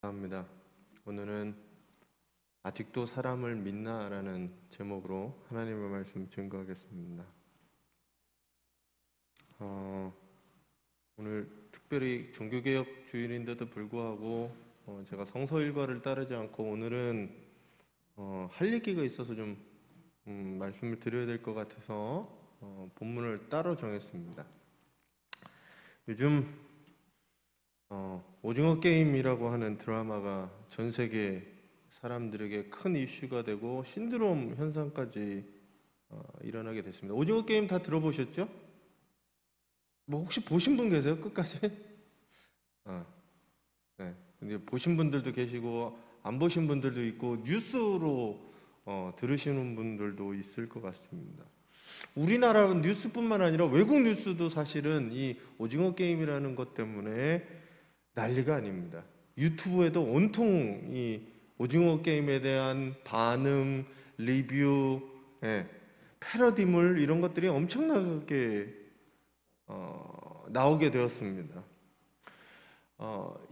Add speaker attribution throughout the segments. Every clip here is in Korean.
Speaker 1: 합니다. 오늘은 아직도 사람을 믿나? 라는 제목으로 하나님의 말씀 증거하겠습니다. 오늘 특별히 종교개혁 주일인데도 불구하고 제가 성서 일과를 따르지 않고 오늘은 할 얘기가 있어서 좀 말씀을 드려야 될 것 같아서 본문을 따로 정했습니다. 요즘 오징어 게임이라고 하는 드라마가 전 세계 사람들에게 큰 이슈가 되고 신드롬 현상까지 일어나게 됐습니다. 오징어 게임 다 들어보셨죠? 뭐 혹시 보신 분 계세요? 끝까지? 네. 근데 보신 분들도 계시고 안 보신 분들도 있고 뉴스로 들으시는 분들도 있을 것 같습니다. 우리나라 뉴스뿐만 아니라 외국 뉴스도 사실은 이 오징어 게임이라는 것 때문에 난리가 아닙니다. 유튜브에도 온통 이 오징어 게임에 대한 반응, 리뷰, 패러디물 이런 것들이 엄청나게 나오게 되었습니다.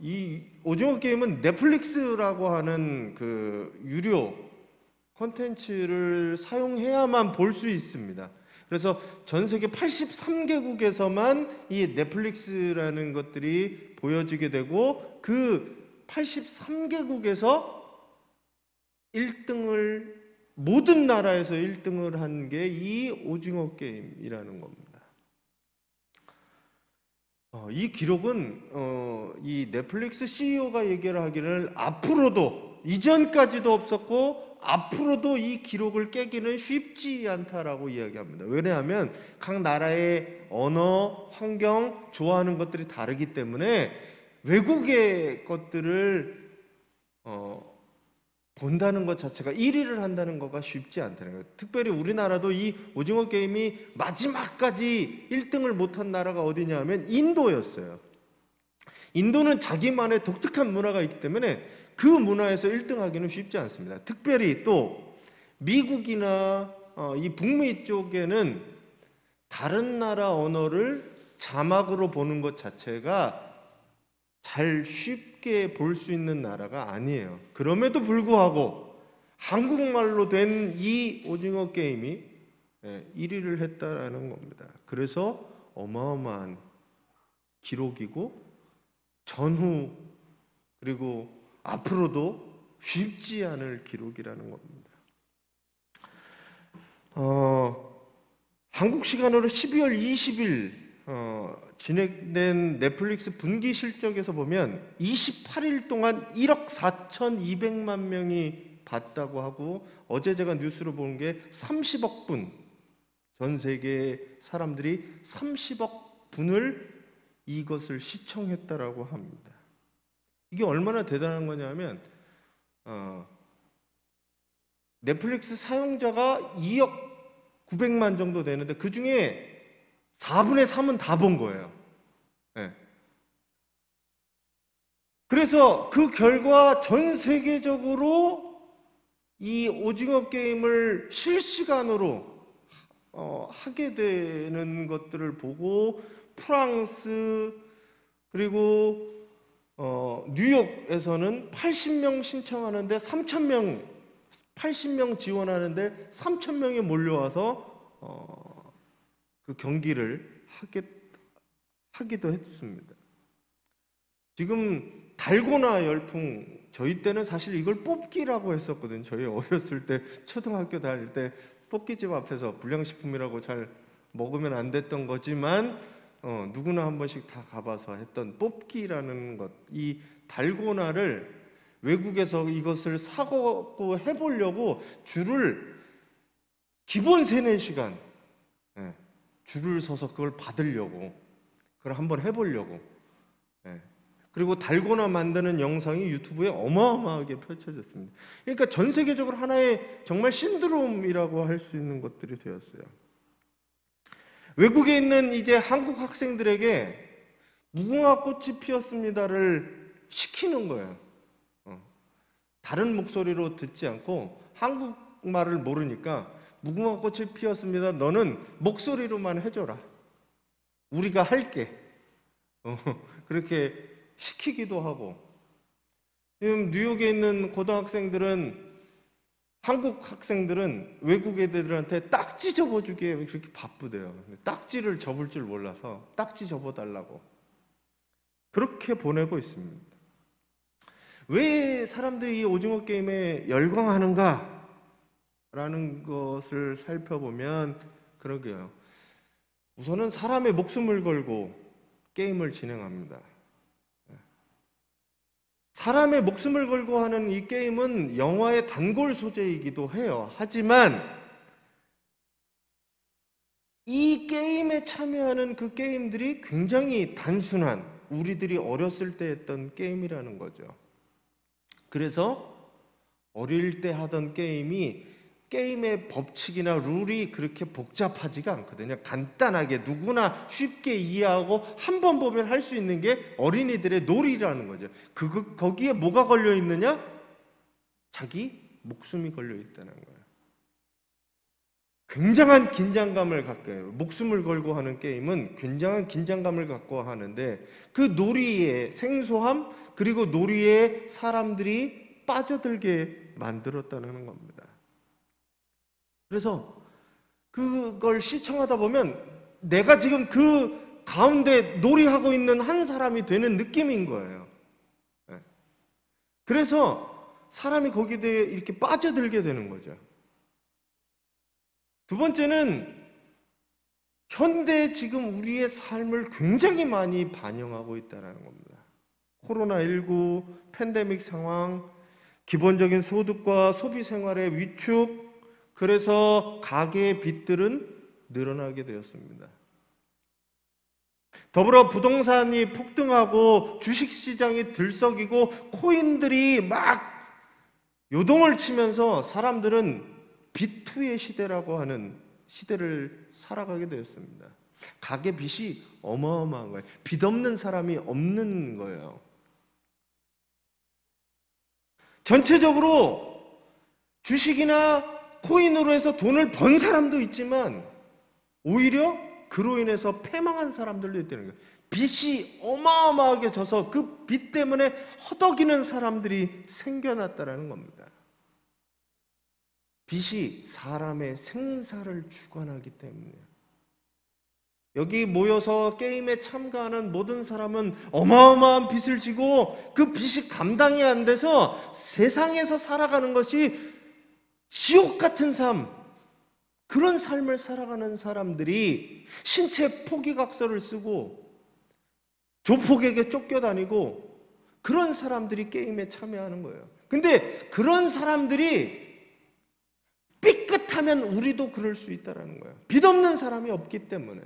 Speaker 1: 이 오징어 게임은 넷플릭스라고 하는 그 유료 콘텐츠를 사용해야만 볼 수 있습니다. 그래서 전 세계 83개국에서만 이 넷플릭스라는 것들이 보여지게 되고 그 83개국에서 1등을 모든 나라에서 1등을 한 게 이 오징어 게임이라는 겁니다. 이 기록은 이 넷플릭스 CEO가 얘기를 하기를 앞으로도 이전까지도 없었고 앞으로도 이 기록을 깨기는 쉽지 않다라고 이야기합니다. 왜냐하면 각 나라의 언어, 환경, 좋아하는 것들이 다르기 때문에 외국의 것들을 본다는 것 자체가 1위를 한다는 거가 쉽지 않다는 거예요. 특별히 우리나라도 이 오징어 게임이 마지막까지 1등을 못한 나라가 어디냐 하면 인도였어요. 인도는 자기만의 독특한 문화가 있기 때문에 그 문화에서 1등 하기는 쉽지 않습니다. 특별히 또 미국이나 이 북미 쪽에는 다른 나라 언어를 자막으로 보는 것 자체가 잘 쉽게 볼 수 있는 나라가 아니에요. 그럼에도 불구하고 한국말로 된 이 오징어 게임이 1위를 했다라는 겁니다. 그래서 어마어마한 기록이고 전후 그리고 앞으로도 쉽지 않을 기록이라는 겁니다. 한국 시간으로 12월 20일 진행된 넷플릭스 분기 실적에서 보면 28일 동안 1억 4,200만 명이 봤다고 하고 어제 제가 뉴스로 본 게 30억 분, 전 세계 사람들이 30억 분을 이것을 시청했다라고 합니다. 이게 얼마나 대단한 거냐면 넷플릭스 사용자가 2억 900만 정도 되는데 그 중에 4분의 3은 다 본 거예요. 그래서 그 결과 전 세계적으로 이 오징어 게임을 실시간으로 하게 되는 것들을 보고 프랑스 그리고 뉴욕에서는 80명 신청하는데 3,000명 80명 지원하는데 3,000명이 몰려와서 그 경기를 하기도 했습니다. 지금 달고나 열풍 저희 때는 사실 이걸 뽑기라고 했었거든요. 저희 어렸을 때 초등학교 다닐 때 뽑기집 앞에서 불량식품이라고 잘 먹으면 안 됐던 거지만 누구나 한 번씩 다 가봐서 했던 뽑기라는 것, 이 달고나를 외국에서 이것을 사고 해보려고 줄을 기본 3-4시간 줄을 서서 그걸 받으려고 그걸 한번 해보려고 그리고 달고나 만드는 영상이 유튜브에 어마어마하게 펼쳐졌습니다. 그러니까 전 세계적으로 하나의 정말 신드롬이라고 할 수 있는 것들이 되었어요. 외국에 있는 이제 한국 학생들에게 무궁화 꽃이 피었습니다를 시키는 거예요. 다른 목소리로 듣지 않고 한국말을 모르니까 무궁화 꽃이 피었습니다. 너는 목소리로만 해줘라. 우리가 할게. 그렇게 시키기도 하고 지금 뉴욕에 있는 한국 학생들은 외국 애들한테 딱지 접어주기에 그렇게 바쁘대요. 딱지를 접을 줄 몰라서 딱지 접어달라고 그렇게 보내고 있습니다. 왜 사람들이 이 오징어 게임에 열광하는가? 라는 것을 살펴보면 그러게요. 우선은 사람의 목숨을 걸고 게임을 진행합니다. 사람의 목숨을 걸고 하는 이 게임은 영화의 단골 소재이기도 해요. 하지만 이 게임에 참여하는 그 게임들이 굉장히 단순한 우리들이 어렸을 때 했던 게임이라는 거죠. 그래서 어릴 때 하던 게임의 법칙이나 룰이 그렇게 복잡하지가 않거든요. 간단하게 누구나 쉽게 이해하고 한 번 보면 할 수 있는 게 어린이들의 놀이라는 거죠. 거기에 뭐가 걸려 있느냐? 자기 목숨이 걸려 있다는 거예요. 굉장한 긴장감을 갖게 해요. 목숨을 걸고 하는 게임은 굉장한 긴장감을 갖고 하는데 그 놀이의 생소함 그리고 놀이에 사람들이 빠져들게 만들었다는 겁니다. 그래서 그걸 시청하다 보면 내가 지금 그 가운데 놀이하고 있는 한 사람이 되는 느낌인 거예요. 그래서 사람이 거기에 이렇게 빠져들게 되는 거죠. 두 번째는 현대 지금 우리의 삶을 굉장히 많이 반영하고 있다는 겁니다. 코로나19, 팬데믹 상황, 기본적인 소득과 소비 생활의 위축, 그래서 가계의 빚들은 늘어나게 되었습니다. 더불어 부동산이 폭등하고 주식시장이 들썩이고 코인들이 막 요동을 치면서 사람들은 빚투의 시대라고 하는 시대를 살아가게 되었습니다. 가계 빚이 어마어마한 거예요. 빚 없는 사람이 없는 거예요. 전체적으로 주식이나 코인으로 해서 돈을 번 사람도 있지만 오히려 그로 인해서 패망한 사람들도 있다는 거예요. 빚이 어마어마하게 져서 그 빚 때문에 허덕이는 사람들이 생겨났다는 겁니다. 빚이 사람의 생사를 주관하기 때문이에요. 여기 모여서 게임에 참가하는 모든 사람은 어마어마한 빚을 지고 그 빚이 감당이 안 돼서 세상에서 살아가는 것이 지옥 같은 삶, 그런 삶을 살아가는 사람들이 신체 포기각서를 쓰고 조폭에게 쫓겨다니고 그런 사람들이 게임에 참여하는 거예요. 근데 그런 사람들이 삐끗하면 우리도 그럴 수 있다는 거예요. 빚 없는 사람이 없기 때문에,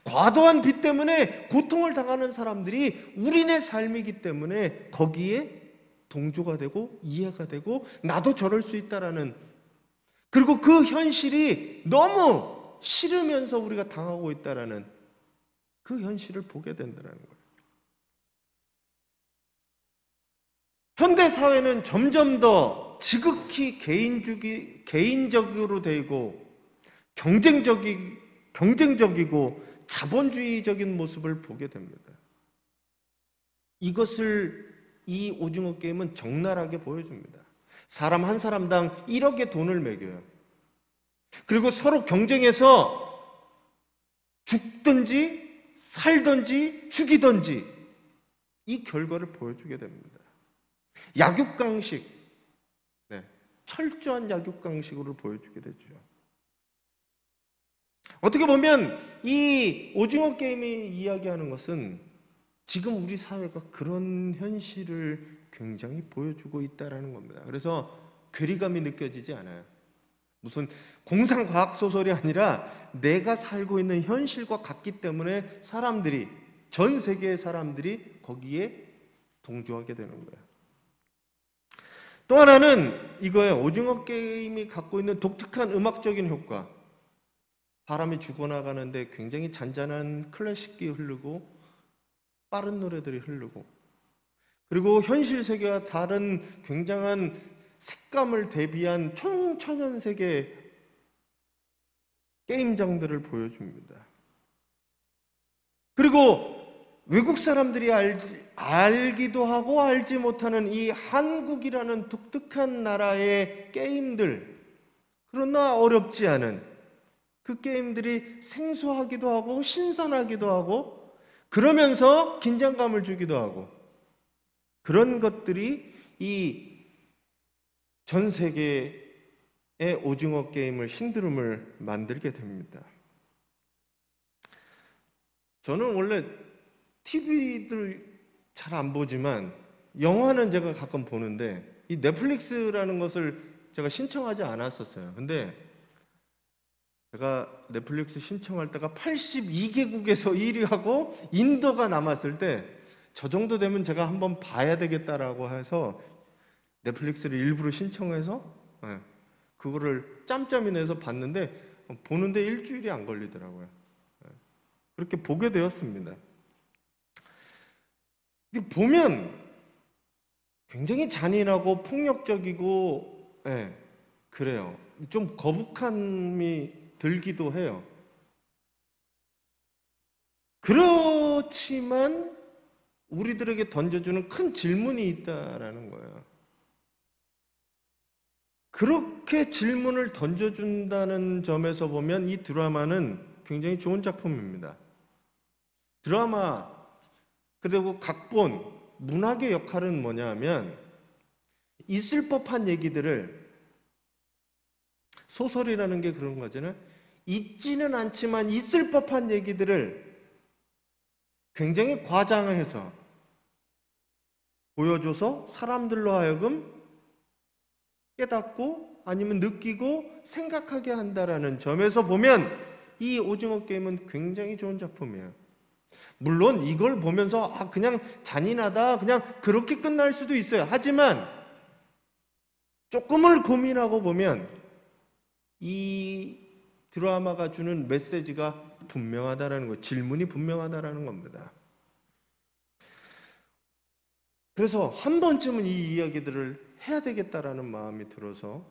Speaker 1: 과도한 빚 때문에 고통을 당하는 사람들이 우리네 삶이기 때문에 거기에 동조가 되고 이해가 되고 나도 저럴 수 있다라는, 그리고 그 현실이 너무 싫으면서 우리가 당하고 있다라는 그 현실을 보게 된다는 거예요. 현대 사회는 점점 더 지극히 개인적으로 되고 경쟁적이고 자본주의적인 모습을 보게 됩니다. 이것을 이 오징어 게임은 적나라하게 보여줍니다. 사람 한 사람당 1억의 돈을 매겨요. 그리고 서로 경쟁해서 죽든지 살든지 죽이든지 이 결과를 보여주게 됩니다. 약육강식, 철저한 약육강식으로 보여주게 되죠. 어떻게 보면 이 오징어 게임이 이야기하는 것은 지금 우리 사회가 그런 현실을 굉장히 보여주고 있다는 겁니다. 그래서 괴리감이 느껴지지 않아요. 무슨 공상과학 소설이 아니라 내가 살고 있는 현실과 같기 때문에 사람들이, 전 세계의 사람들이 거기에 동조하게 되는 거예요. 또 하나는 이거예요. 오징어 게임이 갖고 있는 독특한 음악적인 효과. 사람이 죽어나가는데 굉장히 잔잔한 클래식이 흐르고 빠른 노래들이 흐르고, 그리고 현실 세계와 다른 굉장한 색감을 대비한 총천연색의 게임장들을 보여줍니다. 그리고 외국 사람들이 알기도 하고 알지 못하는 이 한국이라는 독특한 나라의 게임들, 그러나 어렵지 않은 그 게임들이 생소하기도 하고 신선하기도 하고 그러면서 긴장감을 주기도 하고, 그런 것들이 이 전 세계의 오징어 게임을 신드롬을 만들게 됩니다. 저는 원래 TV를 잘 안 보지만 영화는 제가 가끔 보는데, 이 넷플릭스라는 것을 제가 신청하지 않았었어요. 근데 제가 넷플릭스 신청할 때가 82개국에서 1위하고 인도가 남았을 때, 저 정도 되면 제가 한번 봐야 되겠다라고 해서 넷플릭스를 일부러 신청해서 그거를 짬짬이 내서 봤는데, 보는데 일주일이 안 걸리더라고요. 그렇게 보게 되었습니다. 근데 보면 굉장히 잔인하고 폭력적이고, 그래요. 좀 거북함이 들기도 해요. 그렇지만 우리들에게 던져주는 큰 질문이 있다라는 거예요. 그렇게 질문을 던져준다는 점에서 보면 이 드라마는 굉장히 좋은 작품입니다. 드라마, 그리고 각본, 문학의 역할은 뭐냐면, 있을 법한 얘기들을, 소설이라는 게 그런 거잖아요. 있지는 않지만 있을 법한 얘기들을 굉장히 과장해서 보여줘서 사람들로 하여금 깨닫고 아니면 느끼고 생각하게 한다라는 점에서 보면 이 오징어 게임은 굉장히 좋은 작품이에요. 물론 이걸 보면서 그냥 잔인하다, 그냥 그렇게 끝날 수도 있어요. 하지만 조금을 고민하고 보면 이 드라마가 주는 메시지가 분명하다라는 거, 질문이 분명하다라는 겁니다. 그래서 한 번쯤은 이 이야기들을 해야 되겠다라는 마음이 들어서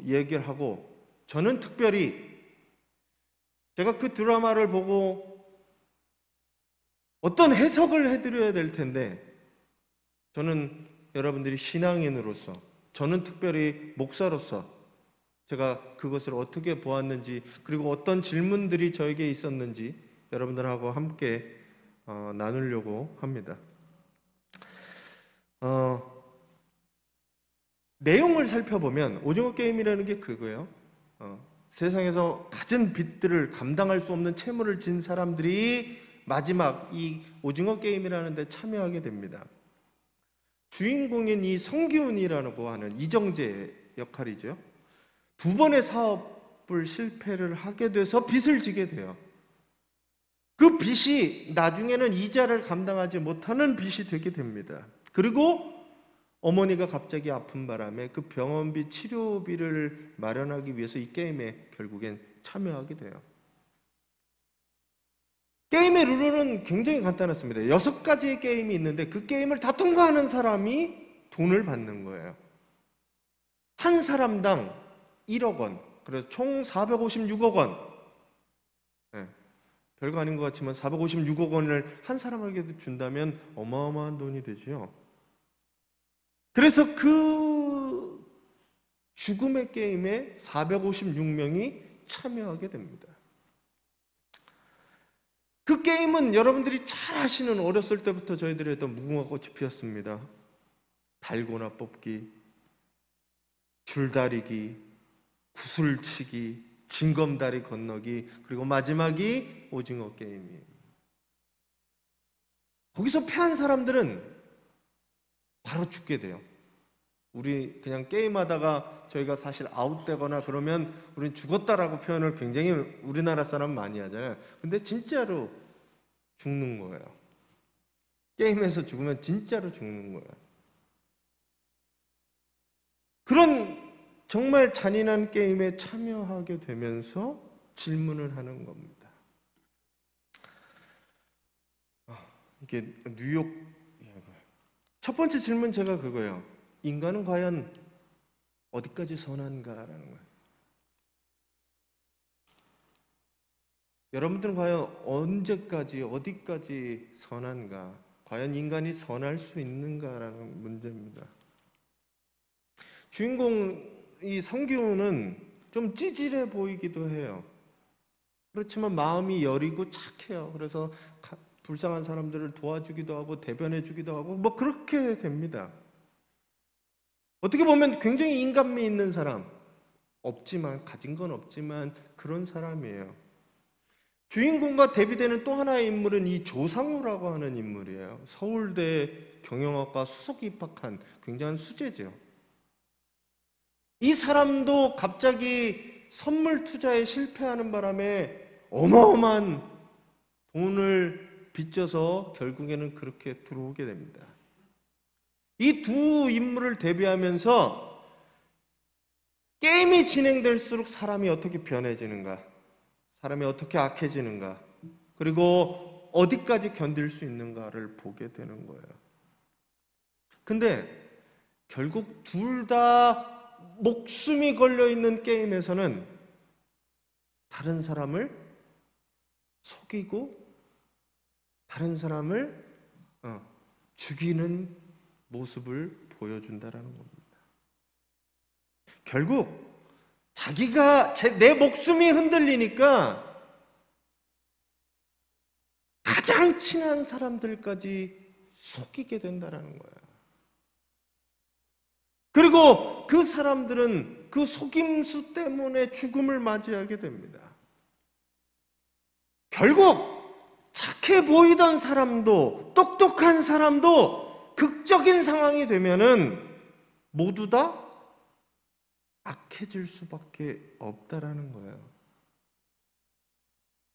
Speaker 1: 얘기를 하고, 저는 특별히 제가 그 드라마를 보고 어떤 해석을 해드려야 될 텐데, 저는 여러분들이 신앙인으로서, 저는 특별히 목사로서 제가 그것을 어떻게 보았는지, 그리고 어떤 질문들이 저에게 있었는지 여러분들하고 함께 나누려고 합니다. 내용을 살펴보면 오징어 게임이라는 게 그거예요. 세상에서 갖은 빚들을 감당할 수 없는 채무를 진 사람들이 마지막 이 오징어 게임이라는 데 참여하게 됩니다. 주인공인 이 성기훈이라고 하는 이정재 역할이죠. 두 번의 사업을 실패를 하게 돼서 빚을 지게 돼요. 그 빚이 나중에는 이자를 감당하지 못하는 빚이 되게 됩니다. 그리고 어머니가 갑자기 아픈 바람에 그 병원비, 치료비를 마련하기 위해서 이 게임에 결국엔 참여하게 돼요. 게임의 룰은 굉장히 간단했습니다. 6가지의 게임이 있는데 그 게임을 다 통과하는 사람이 돈을 받는 거예요. 한 사람당 1억 원, 그래서 총 456억 원. 별거 아닌 것 같지만 456억 원을 한 사람에게 준다면 어마어마한 돈이 되죠. 그래서 그 죽음의 게임에 456명이 참여하게 됩니다. 그 게임은 여러분들이 잘 아시는, 어렸을 때부터 저희들이 했던 무궁화꽃이 피었습니다. 달고나 뽑기, 줄다리기, 구슬치기, 징검다리 건너기, 그리고 마지막이 오징어 게임이에요. 거기서 패한 사람들은 바로 죽게 돼요. 우리 그냥 게임하다가 저희가 사실 아웃되거나 그러면 우린 죽었다라고 표현을 굉장히 우리나라 사람 많이 하잖아요. 근데 진짜로 죽는 거예요. 게임에서 죽으면 진짜로 죽는 거예요. 그런 정말 잔인한 게임에 참여하게 되면서 질문을 하는 겁니다. 이게 뉴욕, 첫 번째 질문 제가 그거예요. 인간은 과연 어디까지 선한가라는 거예요. 여러분들은 과연 언제까지 어디까지 선한가? 과연 인간이 선할 수 있는가라는 문제입니다. 주인공 이 성규는 좀 찌질해 보이기도 해요. 그렇지만 마음이 여리고 착해요. 그래서 불쌍한 사람들을 도와주기도 하고 대변해 주기도 하고 뭐 그렇게 됩니다. 어떻게 보면 굉장히 인간미 있는 사람, 가진 건 없지만 그런 사람이에요. 주인공과 대비되는 또 하나의 인물은 이 조상우라고 하는 인물이에요. 서울대 경영학과 수석 입학한 굉장한 수재죠. 이 사람도 갑자기 선물 투자에 실패하는 바람에 어마어마한 돈을 빚져서 결국에는 그렇게 들어오게 됩니다. 이 두 인물을 대비하면서 게임이 진행될수록 사람이 어떻게 변해지는가, 사람이 어떻게 악해지는가, 그리고 어디까지 견딜 수 있는가를 보게 되는 거예요. 근데 결국 둘 다 목숨이 걸려있는 게임에서는 다른 사람을 속이고 다른 사람을 죽이는 모습을 보여준다라는 겁니다. 결국 자기가 내 목숨이 흔들리니까 가장 친한 사람들까지 속이게 된다라는 거예요. 그리고 그 사람들은 그 속임수 때문에 죽음을 맞이하게 됩니다. 결국 착해 보이던 사람도 똑똑한 사람도 극적인 상황이 되면은 모두 다 악해질 수밖에 없다라는 거예요.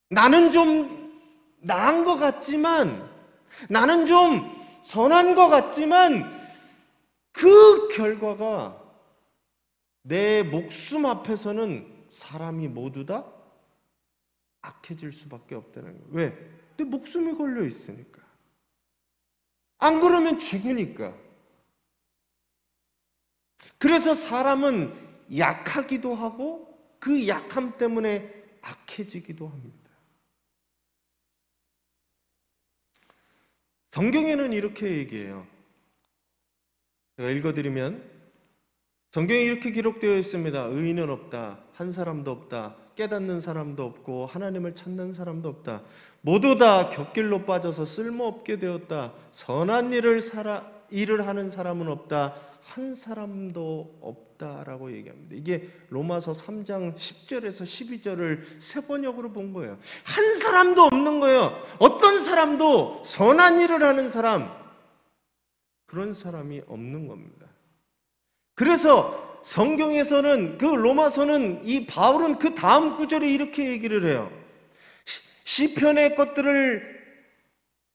Speaker 1: 나는 좀 나은 것 같지만, 나는 좀 선한 것 같지만 그 결과가 내 목숨 앞에서는 사람이 모두 다 악해질 수밖에 없다는 거예요. 왜? 내 목숨이 걸려 있으니까. 안 그러면 죽으니까. 그래서 사람은 약하기도 하고 그 약함 때문에 악해지기도 합니다. 성경에는 이렇게 얘기해요. 제가 읽어드리면, 성경에 이렇게 기록되어 있습니다. 의인은 없다. 한 사람도 없다. 깨닫는 사람도 없고 하나님을 찾는 사람도 없다. 모두 다 곁길로 빠져서 쓸모없게 되었다. 선한 일을 하는 사람은 없다. 한 사람도 없다라고 얘기합니다. 이게 로마서 3장 10절에서 12절을 세 번역으로 본 거예요. 한 사람도 없는 거예요. 어떤 사람도 선한 일을 하는 사람, 그런 사람이 없는 겁니다. 그래서 성경에서는, 그 로마서는, 이 바울은 그 다음 구절에 이렇게 얘기를 해요. 시편의 것들을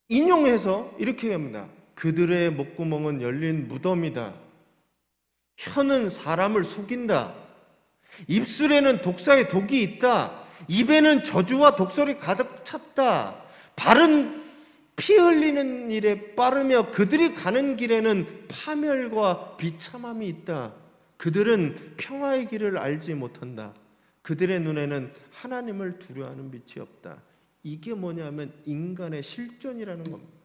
Speaker 1: 인용해서 이렇게 합니다. 그들의 목구멍은 열린 무덤이다. 혀는 사람을 속인다. 입술에는 독사의 독이 있다. 입에는 저주와 독설이 가득 찼다. 발은 피 흘리는 일에 빠르며 그들이 가는 길에는 파멸과 비참함이 있다. 그들은 평화의 길을 알지 못한다. 그들의 눈에는 하나님을 두려워하는 빛이 없다. 이게 뭐냐면 인간의 실존이라는 겁니다.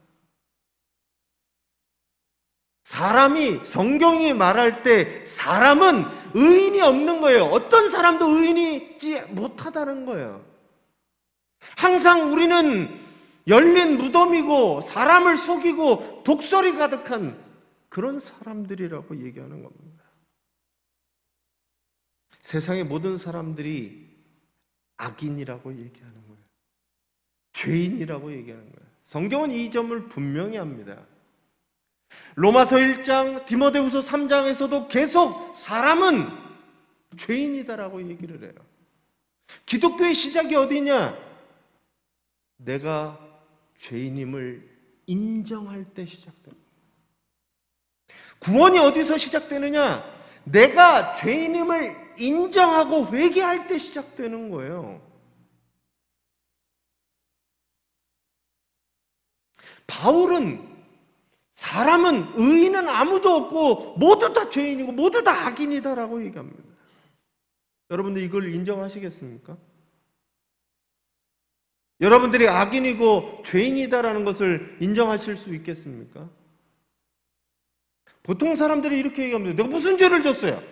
Speaker 1: 사람이, 성경이 말할 때 사람은 의인이 없는 거예요. 어떤 사람도 의인이지 못하다는 거예요. 항상 우리는 열린 무덤이고 사람을 속이고 독설이 가득한 그런 사람들이라고 얘기하는 겁니다. 세상의 모든 사람들이 악인이라고 얘기하는 거예요. 죄인이라고 얘기하는 거예요. 성경은 이 점을 분명히 합니다. 로마서 1장, 디모데후서 3장에서도 계속 사람은 죄인이다라고 얘기를 해요. 기독교의 시작이 어디냐? 내가 죄인임을 인정할 때 시작됩니다. 구원이 어디서 시작되느냐? 내가 죄인임을 인정하고 회개할 때 시작되는 거예요. 바울은 사람은, 의인은 아무도 없고 모두 다 죄인이고 모두 다 악인이다라고 얘기합니다. 여러분들 이걸 인정하시겠습니까? 여러분들이 악인이고 죄인이다라는 것을 인정하실 수 있겠습니까? 보통 사람들이 이렇게 얘기합니다. 내가 무슨 죄를 졌어요?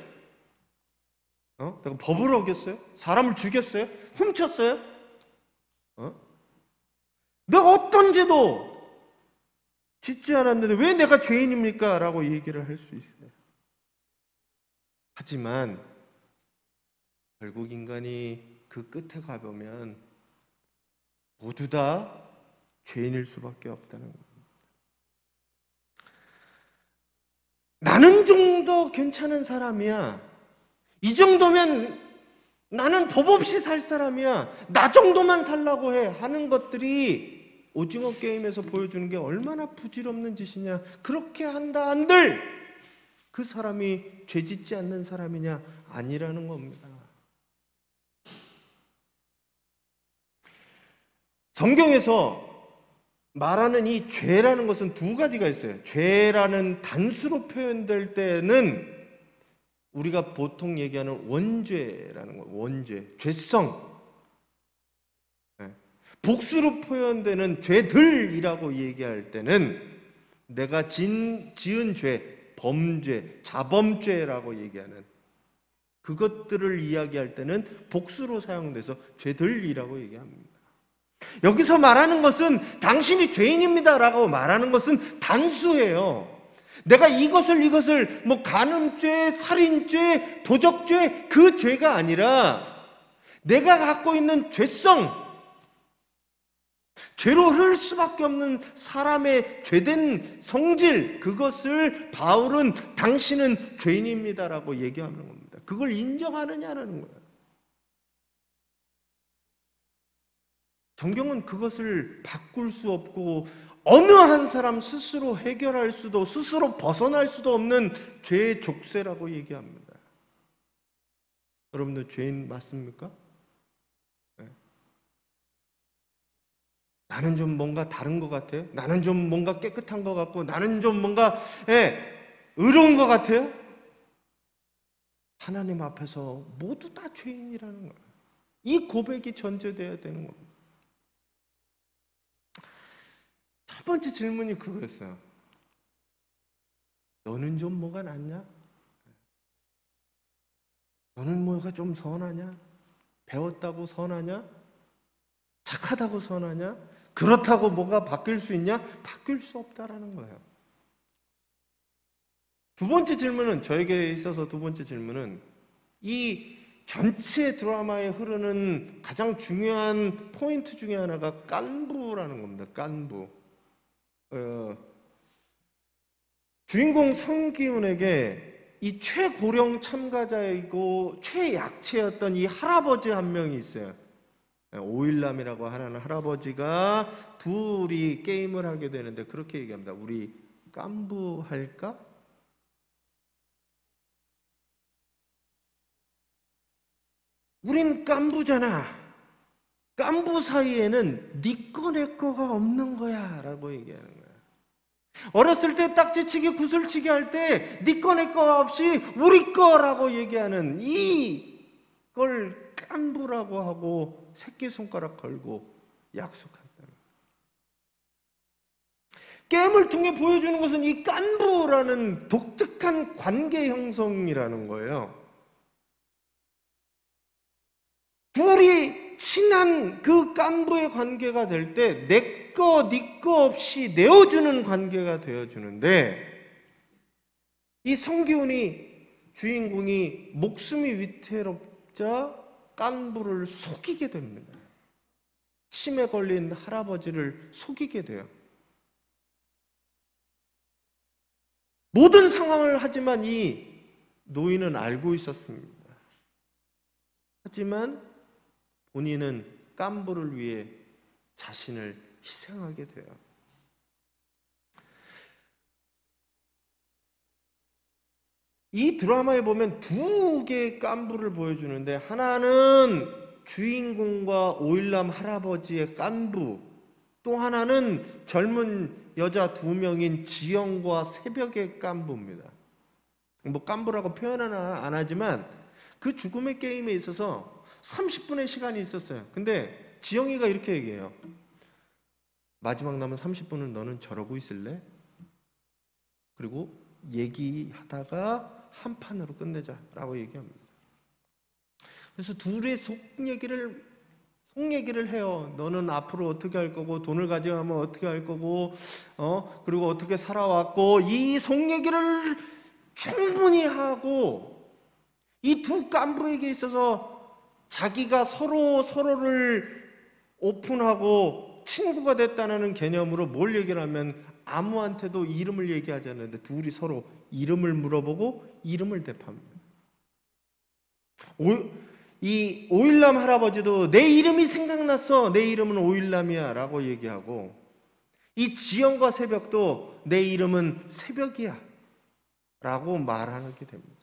Speaker 1: 내가 법을 어겼어요? 사람을 죽였어요? 훔쳤어요? 내가 어떤 죄도 짓지 않았는데 왜 내가 죄인입니까? 라고 얘기를 할 수 있어요. 하지만 결국 인간이 그 끝에 가보면 모두 다 죄인일 수밖에 없다는 겁니다. 나는 좀 더 괜찮은 사람이야. 이 정도면 나는 법 없이 살 사람이야. 나 정도만 살라고 해. 하는 것들이 오징어 게임에서 보여주는 게 얼마나 부질없는 짓이냐. 그렇게 한다 한들 그 사람이 죄 짓지 않는 사람이냐? 아니라는 겁니다. 성경에서 말하는 이 죄라는 것은 두 가지가 있어요. 죄라는 단수로 표현될 때는 우리가 보통 얘기하는 원죄라는 거예요. 원죄, 죄성. 복수로 표현되는 죄들이라고 얘기할 때는 내가 지은 죄, 범죄, 자범죄라고 얘기하는 그것들을 이야기할 때는 복수로 사용돼서 죄들이라고 얘기합니다. 여기서 말하는 것은 당신이 죄인입니다라고 말하는 것은 단수예요. 내가 이것을 뭐 간음죄, 살인죄, 도적죄 그 죄가 아니라 내가 갖고 있는 죄성, 죄로 흐를 수밖에 없는 사람의 죄된 성질, 그것을 바울은 당신은 죄인입니다라고 얘기하는 겁니다. 그걸 인정하느냐는 거예요. 성경은 그것을 바꿀 수 없고 어느 한 사람 스스로 해결할 수도 스스로 벗어날 수도 없는 죄의 족쇄라고 얘기합니다. 여러분들 죄인 맞습니까? 네. 나는 좀 뭔가 다른 것 같아요? 나는 좀 뭔가 깨끗한 것 같고 나는 좀 뭔가 의로운 것 같아요? 하나님 앞에서 모두 다 죄인이라는 거예요. 이 고백이 전제돼야 되는 겁니다. 첫 번째 질문이 그거였어요. 너는 좀 뭐가 낫냐? 너는 뭐가 좀 선하냐? 배웠다고 선하냐? 착하다고 선하냐? 그렇다고 뭐가 바뀔 수 있냐? 바뀔 수 없다라는 거예요. 두 번째 질문은, 저에게 있어서 두 번째 질문은 이 전체 드라마에 흐르는 가장 중요한 포인트 중에 하나가 깐부라는 겁니다. 깐부. 주인공 성기훈에게 이 최고령 참가자이고 최약체였던 이 할아버지 한 명이 있어요. 오일남이라고 하는 할아버지가 둘이 게임을 하게 되는데 그렇게 얘기합니다. 우리 깐부할까? 우린 깐부잖아. 깐부 사이에는 네 거 내 거가 없는 거야 라고 얘기하는 거야. 어렸을 때 딱지치기 구슬치기 할 때 네 거 내 거 없이 우리 거라고 얘기하는 이걸 깐부라고 하고 새끼손가락 걸고 약속한다. 게임을 통해 보여주는 것은 이 깐부라는 독특한 관계 형성이라는 거예요. 둘이 친한 그 깐부의 관계가 될 때 내 거, 네 거 없이 내어주는 관계가 되어주는데 이 성기훈이 주인공이 목숨이 위태롭자 깐부를 속이게 됩니다. 치매 걸린 할아버지를 속이게 돼요. 모든 상황을 하지만 이 노인은 알고 있었습니다. 하지만 본인은 깐부를 위해 자신을 희생하게 돼요. 이 드라마에 보면 두 개의 깐부를 보여주는데 하나는 주인공과 오일남 할아버지의 깐부, 또 하나는 젊은 여자 두 명인 지영과 새벽의 깐부입니다. 뭐 깐부라고 표현은 안 하지만 그 죽음의 게임에 있어서 30분의 시간이 있었어요. 근데 지영이가 이렇게 얘기해요. 마지막 남은 30분은 너는 저러고 있을래? 그리고 얘기하다가 한 판으로 끝내자라고 얘기합니다. 그래서 둘의 속 얘기를 해요. 너는 앞으로 어떻게 할 거고, 돈을 가져가면 어떻게 할 거고, 그리고 어떻게 살아왔고, 이 속 얘기를 충분히 하고, 이 두 깐부에게 있어서 자기가 서로를 오픈하고 친구가 됐다는 개념으로 뭘 얘기를 하면 아무한테도 이름을 얘기하지 않는데 둘이 서로 이름을 물어보고 이름을 대팝니다. 이 오일남 할아버지도 내 이름이 생각났어. 내 이름은 오일남이야 라고 얘기하고, 이 지영과 새벽도 내 이름은 새벽이야 라고 말하게 됩니다.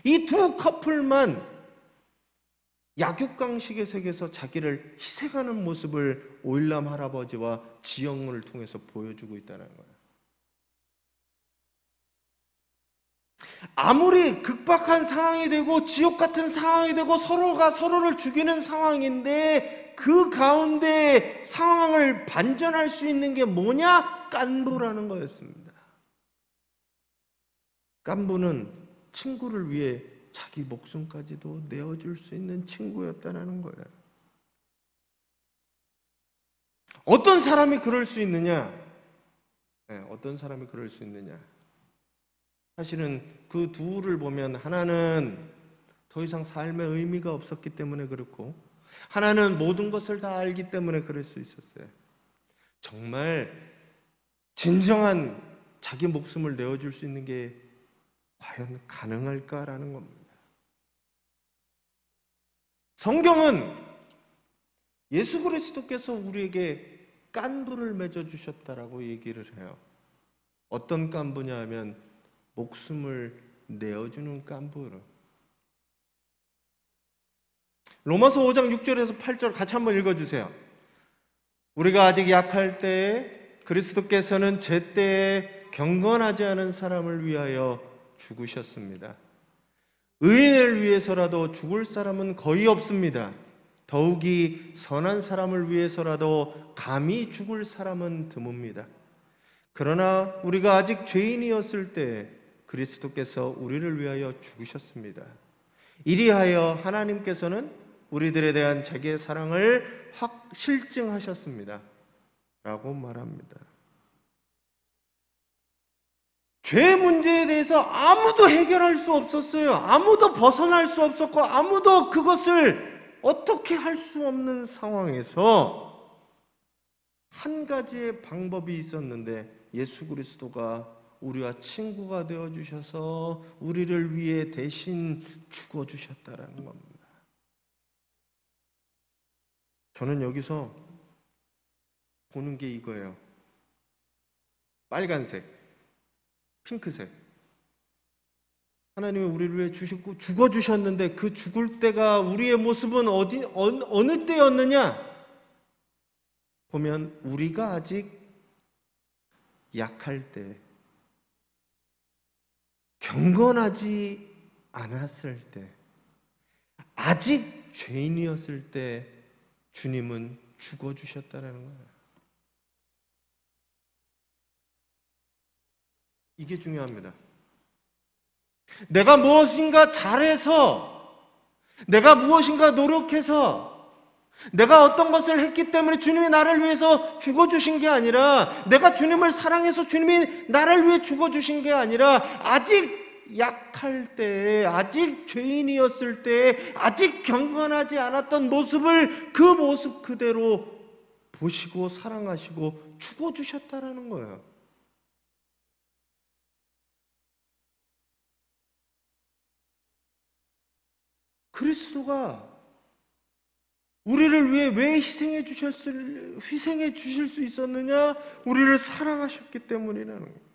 Speaker 1: 이 두 커플만 약육강식의 세계에서 자기를 희생하는 모습을 오일남 할아버지와 지영을 통해서 보여주고 있다는 거예요. 아무리 극박한 상황이 되고 지옥 같은 상황이 되고 서로가 서로를 죽이는 상황인데, 그 가운데 상황을 반전할 수 있는 게 뭐냐? 깐부라는 거였습니다. 깐부는 친구를 위해 자기 목숨까지도 내어줄 수 있는 친구였다는 거예요. 어떤 사람이 그럴 수 있느냐? 어떤 사람이 그럴 수 있느냐? 사실은 그 둘을 보면 하나는 더 이상 삶의 의미가 없었기 때문에 그렇고, 하나는 모든 것을 다 알기 때문에 그럴 수 있었어요. 정말 진정한 자기 목숨을 내어줄 수 있는 게 과연 가능할까라는 겁니다. 성경은 예수 그리스도께서 우리에게 깐부를 맺어주셨다라고 얘기를 해요. 어떤 깐부냐 하면 목숨을 내어주는 깐부로. 로마서 5장 6절에서 8절 같이 한번 읽어주세요. 우리가 아직 약할 때에 그리스도께서는 제때에 경건하지 않은 사람을 위하여 죽으셨습니다. 의인을 위해서라도 죽을 사람은 거의 없습니다. 더욱이 선한 사람을 위해서라도 감히 죽을 사람은 드뭅니다. 그러나 우리가 아직 죄인이었을 때 그리스도께서 우리를 위하여 죽으셨습니다. 이리하여 하나님께서는 우리들에 대한 자기의 사랑을 확 실증하셨습니다 라고 말합니다. 죄 문제에 대해서 아무도 해결할 수 없었어요. 아무도 벗어날 수 없었고, 아무도 그것을 어떻게 할 수 없는 상황에서 한 가지의 방법이 있었는데, 예수 그리스도가 우리와 친구가 되어주셔서 우리를 위해 대신 죽어주셨다라는 겁니다. 저는 여기서 보는 게 이거예요. 빨간색, 핑크색. 하나님이 우리를 위해 주셨고 죽어주셨는데, 그 죽을 때가 우리의 모습은 어느 때였느냐? 보면 우리가 아직 약할 때, 경건하지 않았을 때, 아직 죄인이었을 때 주님은 죽어주셨다는 거예요. 이게 중요합니다. 내가 무엇인가 잘해서, 내가 무엇인가 노력해서, 내가 어떤 것을 했기 때문에 주님이 나를 위해서 죽어주신 게 아니라, 내가 주님을 사랑해서 주님이 나를 위해 죽어주신 게 아니라, 아직 약할 때, 아직 죄인이었을 때, 아직 경건하지 않았던 모습을 그 모습 그대로 보시고 사랑하시고 죽어주셨다라는 거예요. 그리스도가 우리를 위해 왜 희생해 주실 수 있었느냐? 우리를 사랑하셨기 때문이라는 거예요.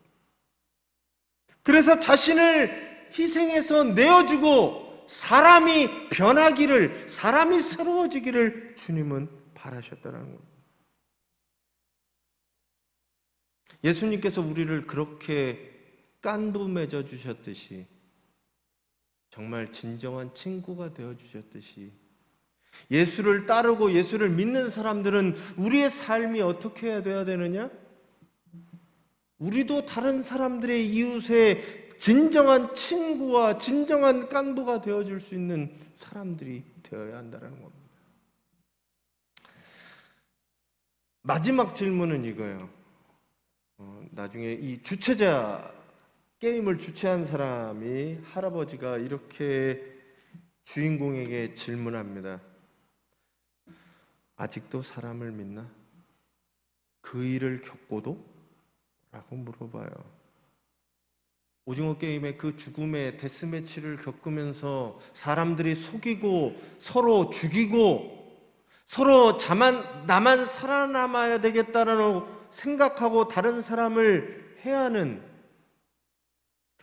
Speaker 1: 그래서 자신을 희생해서 내어주고 사람이 변하기를, 사람이 새로워지기를 주님은 바라셨다는 겁니다. 예수님께서 우리를 그렇게 깐부 맺어 주셨듯이, 정말 진정한 친구가 되어 주셨듯이, 예수를 따르고 예수를 믿는 사람들은 우리의 삶이 어떻게 해야 돼야 되느냐? 우리도 다른 사람들의 이웃의 진정한 친구와 진정한 깐부가 되어줄 수 있는 사람들이 되어야 한다는 겁니다. 마지막 질문은 이거예요. 나중에 이 주최자, 게임을 주최한 사람이, 할아버지가 이렇게 주인공에게 질문합니다. 아직도 사람을 믿나? 그 일을 겪고도? 라고 물어봐요. 오징어 게임의 그 죽음의 데스매치를 겪으면서 사람들이 속이고 서로 죽이고 서로 나만 살아남아야 되겠다라고 생각하고 다른 사람을 해야 하는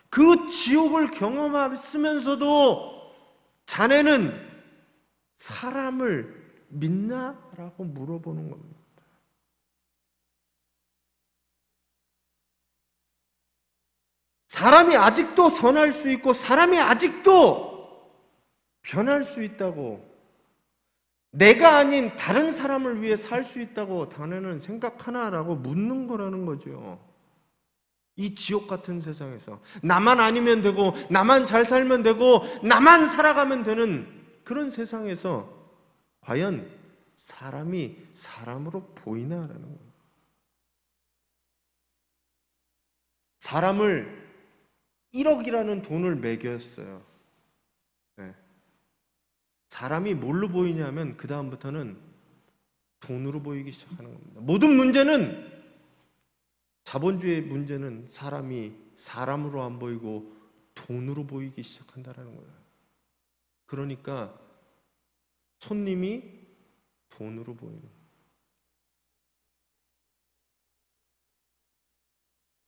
Speaker 1: 그 지옥을 경험했으면서도 자네는 사람을 믿나? 라고 물어보는 겁니다. 사람이 아직도 선할 수 있고 사람이 아직도 변할 수 있다고, 내가 아닌 다른 사람을 위해 살 수 있다고 자네는 생각하나라고 묻는 거라는 거죠. 이 지옥 같은 세상에서 나만 아니면 되고 나만 잘 살면 되고 나만 살아가면 되는 그런 세상에서 과연 사람이 사람으로 보이나라는 거예요. 사람을 1억이라는 돈을 매겼어요. 네. 사람이 뭘로 보이냐면 그 다음부터는 돈으로 보이기 시작하는 겁니다. 모든 문제는, 자본주의의 문제는 사람이 사람으로 안 보이고 돈으로 보이기 시작한다는 거예요. 그러니까 손님이 돈으로 보이는 거예요.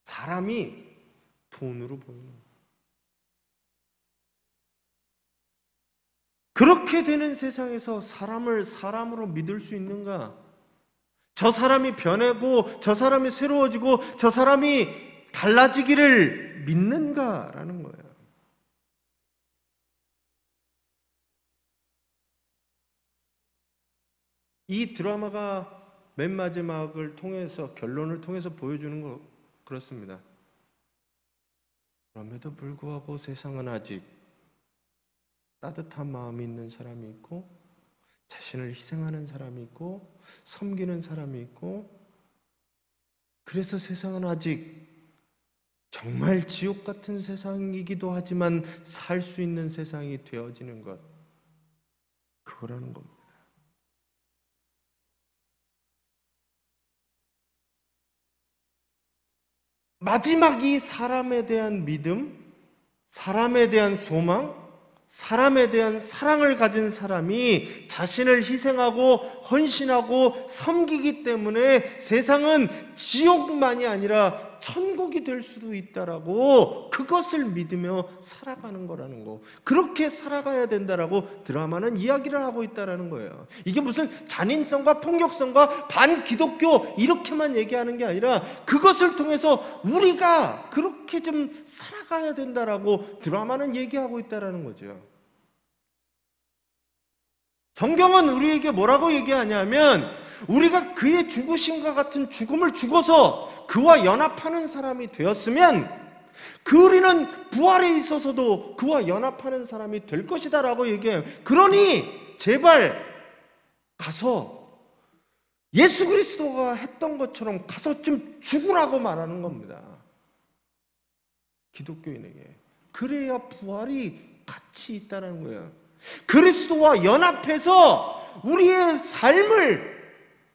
Speaker 1: 사람이 돈으로 보이는 거예요. 그렇게 되는 세상에서 사람을 사람으로 믿을 수 있는가? 저 사람이 변하고 저 사람이 새로워지고 저 사람이 달라지기를 믿는가라는 거예요. 이 드라마가 맨 마지막을 통해서, 결론을 통해서 보여주는 거 그렇습니다. 그럼에도 불구하고 세상은 아직 따뜻한 마음이 있는 사람이 있고 자신을 희생하는 사람이 있고 섬기는 사람이 있고, 그래서 세상은 아직 정말 지옥 같은 세상이기도 하지만 살 수 있는 세상이 되어지는 것, 그거라는 겁니다. 마지막 이 사람에 대한 믿음, 사람에 대한 소망, 사람에 대한 사랑을 가진 사람이 자신을 희생하고 헌신하고 섬기기 때문에 세상은 지옥만이 아니라 천국이 될 수도 있다라고, 그것을 믿으며 살아가는 거라는 거, 그렇게 살아가야 된다라고 드라마는 이야기를 하고 있다라는 거예요. 이게 무슨 잔인성과 폭력성과 반기독교 이렇게만 얘기하는 게 아니라 그것을 통해서 우리가 그렇게 좀 살아가야 된다라고 드라마는 얘기하고 있다라는 거죠. 성경은 우리에게 뭐라고 얘기하냐면, 우리가 그의 죽으심과 같은 죽음을 죽어서 그와 연합하는 사람이 되었으면 우리는 부활에 있어서도 그와 연합하는 사람이 될 것이다 라고 얘기해요. 그러니 제발 가서 예수 그리스도가 했던 것처럼 가서 좀 죽으라고 말하는 겁니다. 기독교인에게. 그래야 부활이 같이 있다는 거예요. 그리스도와 연합해서 우리의 삶을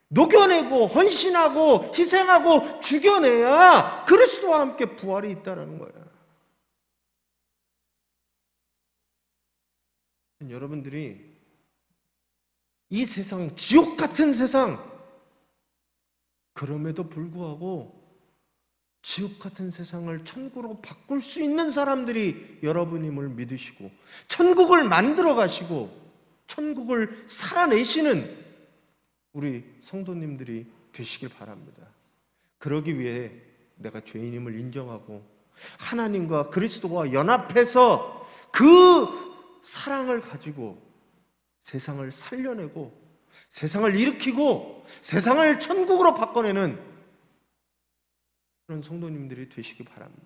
Speaker 1: 녹여내고 헌신하고 희생하고 죽여내야 그리스도와 함께 부활이 있다는 거예요. 여러분들이 이 세상, 지옥 같은 세상, 그럼에도 불구하고 지옥 같은 세상을 천국으로 바꿀 수 있는 사람들이 여러분임을 믿으시고 천국을 만들어 가시고 천국을 살아내시는 우리 성도님들이 되시길 바랍니다. 그러기 위해 내가 죄인임을 인정하고 하나님과 그리스도와 연합해서 그 사랑을 가지고 세상을 살려내고 세상을 일으키고 세상을 천국으로 바꿔내는 그런 성도님들이 되시기 바랍니다.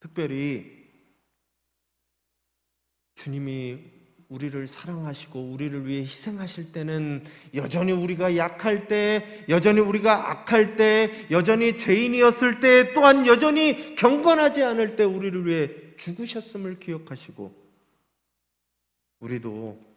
Speaker 1: 특별히 주님이 우리를 사랑하시고 우리를 위해 희생하실 때는 여전히 우리가 약할 때, 여전히 우리가 악할 때, 여전히 죄인이었을 때, 또한 여전히 경건하지 않을 때 우리를 위해 죽으셨음을 기억하시고, 우리도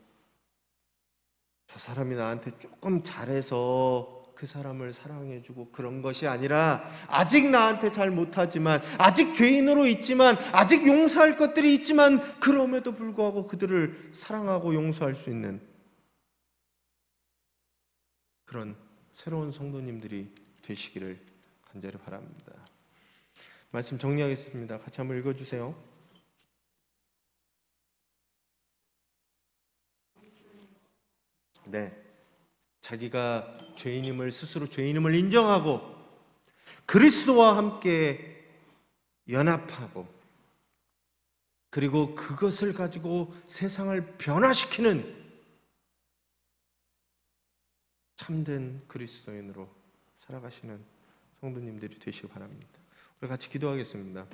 Speaker 1: 저 사람이 나한테 조금 잘해서 그 사람을 사랑해주고 그런 것이 아니라, 아직 나한테 잘 못하지만, 아직 죄인으로 있지만, 아직 용서할 것들이 있지만, 그럼에도 불구하고 그들을 사랑하고 용서할 수 있는 그런 새로운 성도님들이 되시기를 간절히 바랍니다. 말씀 정리하겠습니다. 같이 한번 읽어주세요. 네, 자기가 죄인임을, 스스로 죄인임을 인정하고 그리스도와 함께 연합하고, 그리고 그것을 가지고 세상을 변화시키는 참된 그리스도인으로 살아가시는 성도님들이 되시기 바랍니다. 우리 같이 기도하겠습니다.